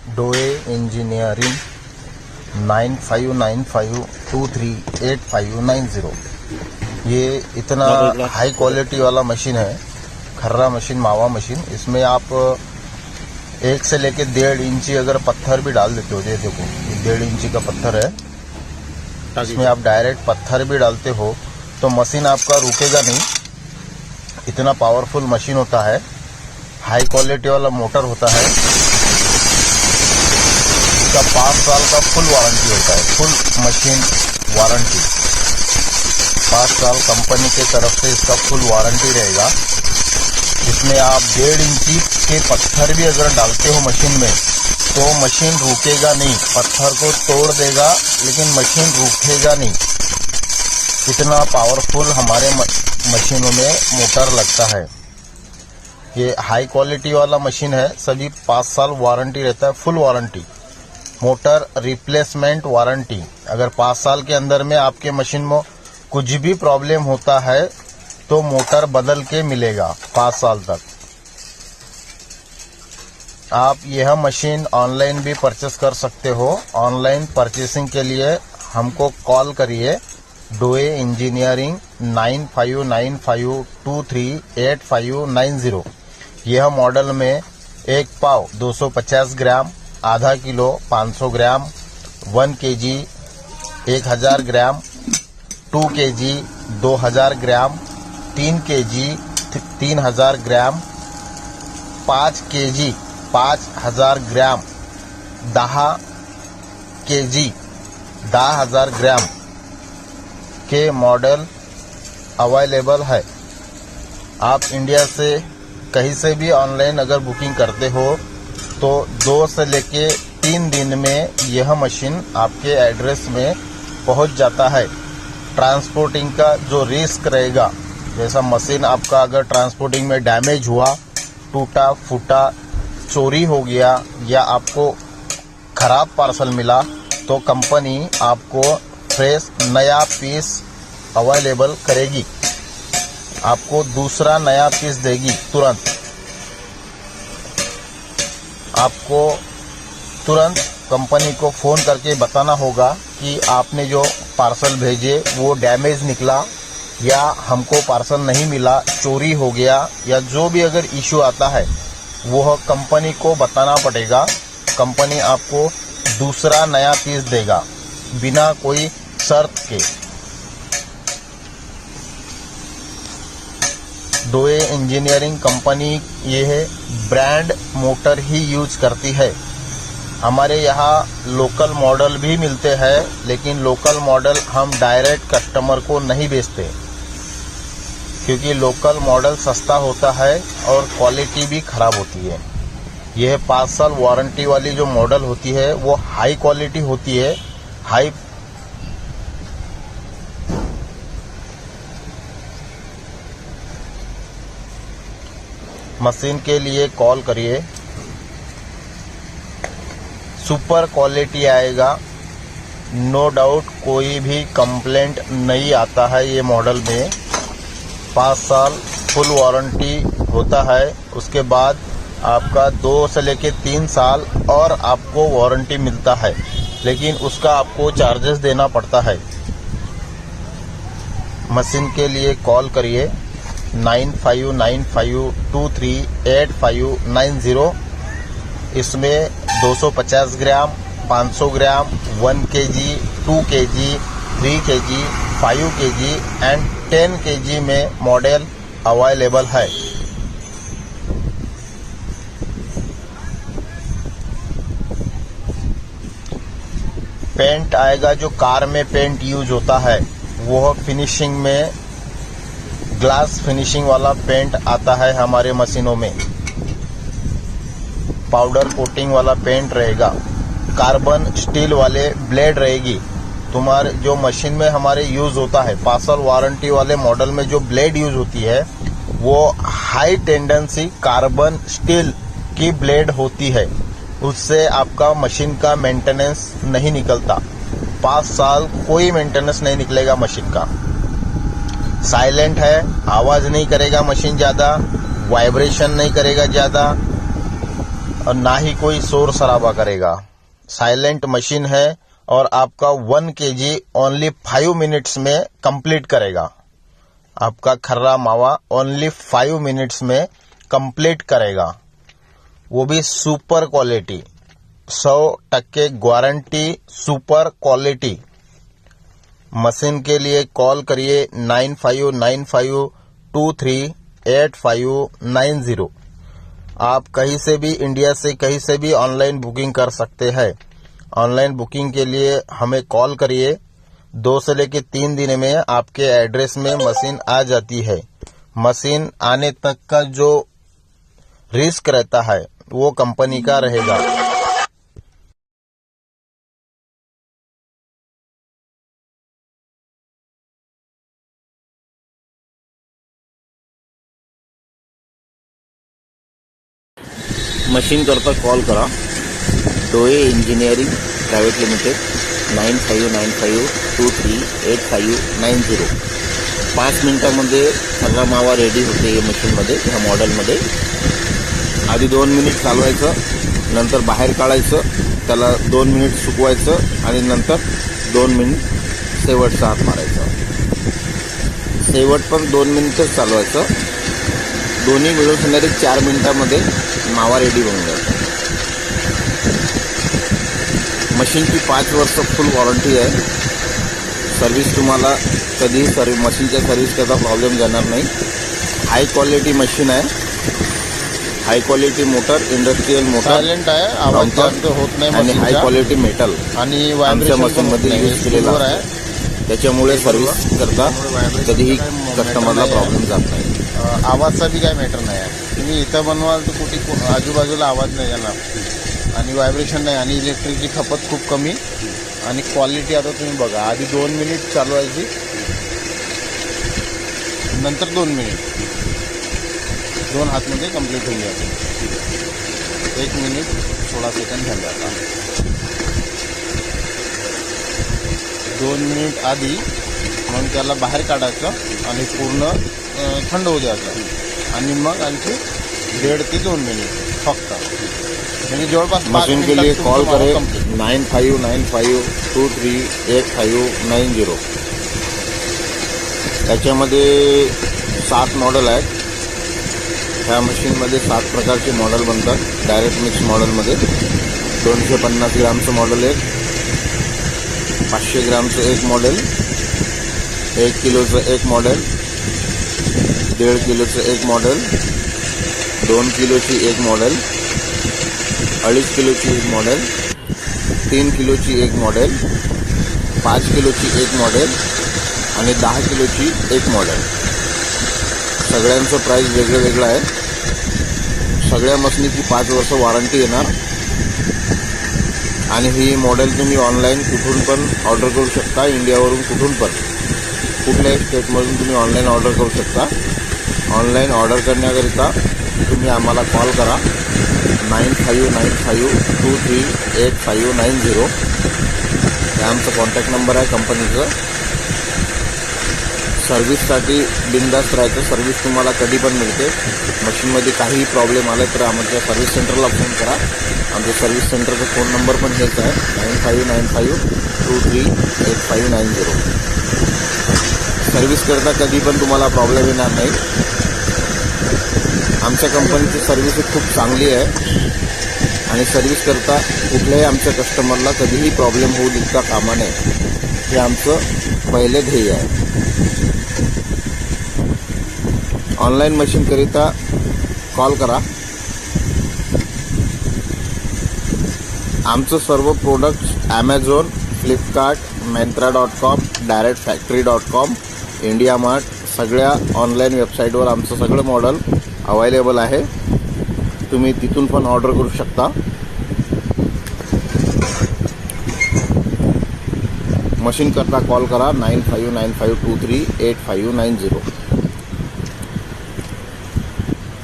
डोए engineering 9595238590। ये इतना high quality वाला मशीन है, खर्रा मशीन, मावा मशीन। इसमें आप 1 से लेके 1.5 इंची अगर पत्थर भी डाल देते हो, ये देखो ये 1.5 इंची का पत्थर है, इसमें आप डायरेक्ट पत्थर भी डालते हो तो मशीन आपका रुकेगा नहीं। इतना पावरफुल मशीन होता है, हाई क्वालिटी वाला मोटर होता है। इसका 5 साल का फुल वारंटी होता है, फुल मशीन वारंटी। 5 साल कंपनी के तरफ से इसका फुल वारंटी रहेगा। इसमें आप 1.5 इंची के पत्थर भी अगर डालते हो मशीन में तो मशीन रुकेगा नहीं, पत्थर को तोड़ देगा लेकिन मशीन रुकेगा नहीं। इतना पावरफुल हमारे मशीनों में मोटर लगता है। ये हाई क्वालिटी वाला मशीन है, सभी 5 साल वारंटी रहता है, full warranty. Motor replacement warranty, अगर 5 साल के अंदर में आपके मशीन में कुछ भी प्रॉब्लम होता है तो मोटर बदल के मिलेगा 5 साल तक। आप यह मशीन ऑनलाइन भी परचेस कर सकते हो। ऑनलाइन परचेसिंग के लिए हमको कॉल करिए, डोए इंजीनियरिंग 9595238590। यह मॉडल में 1 पाव 250 ग्राम, आधा किलो 500 ग्राम, 1 केजी 1000 ग्राम, 2 केजी 2000 ग्राम, 3 केजी 3000 ग्राम, 5 केजी 5000 ग्राम, 10 केजी 10,000 ग्राम के मॉडल अवेलेबल है। आप इंडिया से कहीं से भी ऑनलाइन अगर बुकिंग करते हो तो 2 से लेके 3 दिन में यह मशीन आपके एड्रेस में पहुंच जाता है। ट्रांसपोर्टिंग का जो रिस्क रहेगा, जैसा मशीन आपका अगर ट्रांसपोर्टिंग में डैमेज हुआ, टूटा फूटा, चोरी हो गया या आपको खराब पार्सल मिला तो कंपनी आपको फ्रेश नया पीस अवेलेबल करेगी, आपको दूसरा नया पीस देगी तुरंत। आपको तुरंत कंपनी को फ़ोन करके बताना होगा कि आपने जो पार्सल भेजे वो डैमेज निकला या हमको पार्सल नहीं मिला, चोरी हो गया, या जो भी अगर इश्यू आता है वह कंपनी को बताना पड़ेगा। कंपनी आपको दूसरा नया पीस देगा बिना कोई शर्त के। डोए इंजीनियरिंग कंपनी ये है ब्रांड मोटर ही यूज करती है। हमारे यहाँ लोकल मॉडल भी मिलते हैं, लेकिन लोकल मॉडल हम डायरेक्ट कस्टमर को नहीं बेचते क्योंकि लोकल मॉडल सस्ता होता है और क्वालिटी भी खराब होती है। यह 5 साल वारंटी वाली जो मॉडल होती है वो हाई क्वालिटी होती है। हाई मशीन के लिए कॉल करिए, सुपर क्वालिटी आएगा, नो डाउट, कोई भी कंप्लेंट नहीं आता है ये मॉडल में। 5 साल फुल वारंटी होता है, उसके बाद आपका 2 से लेके 3 साल और आपको वारंटी मिलता है, लेकिन उसका आपको चार्जेस देना पड़ता है। मशीन के लिए कॉल करिए 9595238590। इसमें 250 ग्राम, 500 ग्राम, 1 KG, 2 KG, 3 KG, 5 KG and 10 KG में मॉडल अवेलेबल है। पेंट आएगा, जो कार में पेंट यूज होता है वो फिनिशिंग में ग्लास फिनिशिंग वाला पेंट आता है हमारे मशीनों में। पाउडर कोटिंग वाला पेंट रहेगा, कार्बन स्टील वाले ब्लेड रहेगी। तुम्हारे जो मशीन में हमारे यूज होता है 5 साल वारंटी वाले मॉडल में जो ब्लेड यूज होती है वो हाई टेंडेंसी कार्बन स्टील की ब्लेड होती है। उससे आपका मशीन का मेंटेनेंस नहीं निकलता। 5 साल कोई मेंटेनेंस नहीं निकलेगा मशीन का। साइलेंट है, आवाज नहीं करेगा मशीन ज्यादा, वाइब्रेशन नहीं करेगा ज्यादा, और ना ही कोई शोर शराबा करेगा। साइलेंट मशीन है और आपका 1 kg ओनली 5 मिनट्स में कंप्लीट करेगा। आपका खर्रा मावा ओनली 5 मिनट्स में कंप्लीट करेगा, वो भी super quality, 100% guarantee, super quality. Machine के लिए कॉल करिए 9595238590। आप कहीं से भी, इंडिया से कहीं से भी ऑनलाइन बुकिंग कर सकते हैं। ऑनलाइन बुकिंग के लिए हमें कॉल करिए। 2 से लेकर 3 दिन में आपके एड्रेस में मशीन आ जाती है। मशीन आने तक का जो रिस्क रहता है वो कंपनी का रहेगा। मशीन करता कॉल करा डोळे इंजिनिअरिंग प्रायव्हेट लिमिटेड 9595238590। 5 मिनिटांमध्ये सगळा मावा रेडी होते या मशीनमध्ये, ह्या मॉडेलमध्ये। आधी 2 मिनिट चालवायचं, नंतर बाहेर काढायचं, त्याला 2 मिनिट सुकवायचं आणि नंतर 2 मिनिट शेवटचा हात मारायचा। शेवट पण 2 मिनिटच चालवायचं। दोन्ही मिळून सुमारे 4 मिनिटांमध्ये मावा रेडी होऊन जातो। मशीनची 5 वर्ष फुल वॉरंटी आहे। सर्व्हिस तुम्हाला कधीही मशीनच्या सर्व्हिस करता प्रॉब्लेम जाणार नाही। हाय क्वालिटी मशीन आहे, high quality motor, industrial motor, silent आहे, आवाज जास्त होत नाही आणि हाय क्वालिटी मेटल आणि आमच्या मशीनमध्ये यूज केलेला आहे। त्याच्यामुळे सर्व्हिस करता कधीही कस्टमरला प्रॉब्लेम जात नाही। आवाजचा बी काय मॅटर नाही आहे। तुम्ही इथं बनवाल तर कुठे आजूबाजूला आवाज नाही येणार आणि व्हायब्रेशन नाही आणि इलेक्ट्रिकची खपत खूप कमी आणि क्वालिटी। आता तुम्ही बघा, आधी 2 मिनिट चालवायची, नंतर 2 मिनिट, 2 हातमध्ये कंप्लीट होऊन जाते। 1 मिनिट 16 सेकंड झाले आता। 2 मिनिट आधी मग त्याला बाहेर काढायचं आणि पूर्ण थंड होऊ द्यायचं आणि मग आणखी 1.5 ते 2 मिनिट फक्त, म्हणजे जवळपास मशीन के लिए कॉल करें 9595238590। त्याच्यामध्ये 7 मॉडेल आहेत। ह्या मशीनमध्ये 7 प्रकारचे मॉडेल बनतात। डायरेक्ट मिक्स मॉडेलमध्ये 250 ग्रामचं मॉडेल आहे, 500 ग्रामचं एक मॉडेल, 1 किलोचं एक मॉडेल, 1.5 किलोचं एक मॉडेल, 2 किलोची एक मॉडेल, 2.5 किलोची एक मॉडेल, 3 किलोची एक मॉडेल, 5 किलोची एक मॉडेल आणि 10 किलोची एक मॉडेल। सगळ्यांचं प्राइस वेगळं वेगळं आहे। सगळ्या मशीनची 5 वर्ष वॉरंटी येणार आणि ही मॉडेल तुम्ही ऑनलाईन कुठून पण ऑर्डर करू शकता। इंडियावरून कुठून पण, कुठल्याही स्टेटमधून तुम्ही ऑनलाईन ऑर्डर करू शकता। ऑनलाईन ऑर्डर करण्याकरिता तुम्ही आम्हाला कॉल करा 9595238590। हे आमचं कॉन्टॅक्ट नंबर आहे कंपनीचं। सर्व्हिससाठी बिनधास्त राहायचं, सर्व्हिस तुम्हाला कधी पण मिळते। मशीनमध्ये काहीही प्रॉब्लेम आला तर आमच्या सर्व्हिस सेंटरला फोन करा। आमच्या सर्व्हिस सेंटरचा फोन नंबर पण हेच आहे 9595238590। सर्व्हिस करता कधी पण तुम्हाला प्रॉब्लेम येणार नाही। आमच्या कंपनीची सर्व्हिस खूप चांगली आहे आणि सर्व्हिस करता कुठल्याही आमच्या कस्टमरला कधीही प्रॉब्लेम होऊ देता कामा नये, हे आमचं पहिले ध्येय आहे। ऑनलाईन मशीनकरिता कॉल करा। आमचं सर्व products Amazon, Flipkart, Myntra.com, directfactory.com, India Mart, सगळ्या ऑनलाईन वेबसाईटवर आमचं सगळं मॉडेल अवेलेबल आहे। तुम्ही तिथून पण ऑर्डर करू शकता। मशीन करता कॉल करा 9595238590।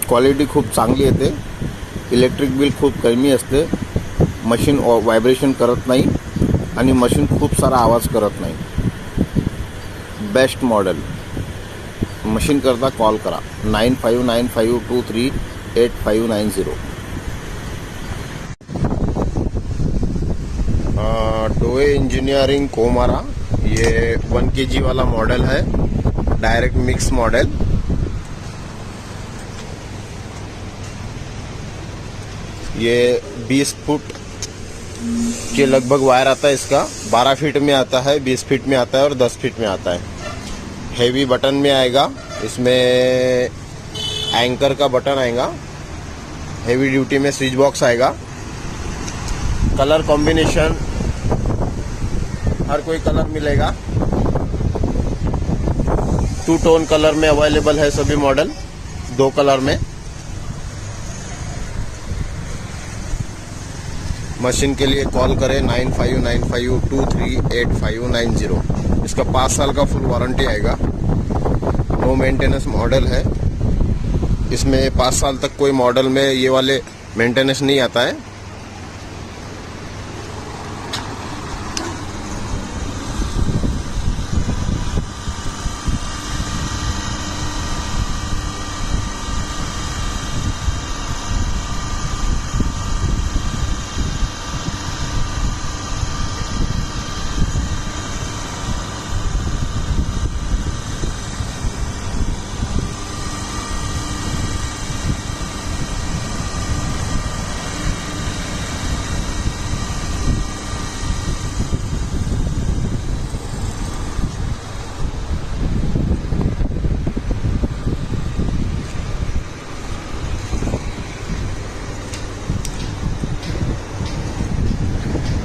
क्वालिटी खूप चांगली येते, इलेक्ट्रिक बिल खूप कमी असते, मशीन व्हायब्रेशन करत नाही आणि मशीन खूप सारा आवाज करत नाही। Best model. मशीन करता कॉल करा 9595238590। डोए इंजीनियरिंग कोमारा, ये 1 kg वाला मॉडल है, डायरेक्ट मिक्स मॉडल। ये 20 फुट के लगभग वायर आता है इसका। 12 फीट में आता है, 20 फीट में आता है और 10 फीट में आता है। हेवी बटन में आएगा, इसमें एंकर का बटन आएगा, हेवी ड्यूटी में स्विच बॉक्स आएगा। कलर कॉम्बिनेशन हर कोई कलर मिलेगा, 2 टोन कलर में अवेलेबल है सभी मॉडल, 2 कलर में। मशीन के लिए कॉल करें 9595238590। इसका 5 साल का फुल वारंटी आएगा। नो मेंटेनेंस मॉडल है, इसमें 5 साल तक कोई मॉडल में ये वाले मेंटेनेंस नहीं आता है।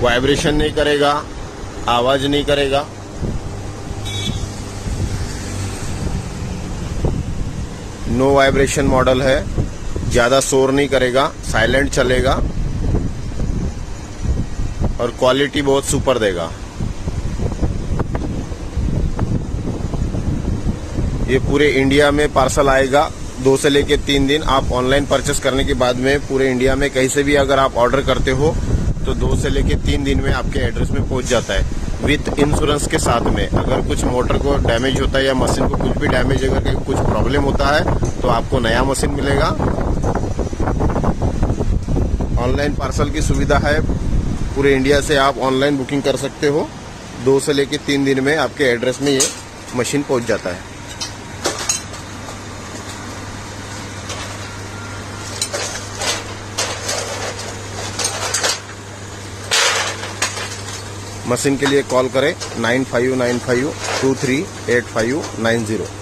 वाइब्रेशन नहीं करेगा, आवाज नहीं करेगा। नो वाइब्रेशन मॉडल है, ज्यादा शोर नहीं करेगा, साइलेंट चलेगा और क्वालिटी बहुत सुपर देगा। ये पूरे इंडिया में पार्सल आएगा 2 से लेके 3 दिन। आप ऑनलाइन परचेस करने के बाद में पूरे इंडिया में कहीं से भी अगर आप ऑर्डर करते हो तो 2 से लेके 3 दिन में आपके एड्रेस में पहुंच जाता है, विथ इंश्योरेंस के साथ में। अगर कुछ मोटर को डैमेज होता है या मशीन को कुछ भी डैमेज, अगर कुछ प्रॉब्लम होता है तो आपको नया मशीन मिलेगा। ऑनलाइन पार्सल की सुविधा है, पूरे इंडिया से आप ऑनलाइन बुकिंग कर सकते हो। 2 से लेके 3 दिन में आपके एड्रेस में ये मशीन पहुंच जाता है। मशीन के लिए कॉल करें 9595238590।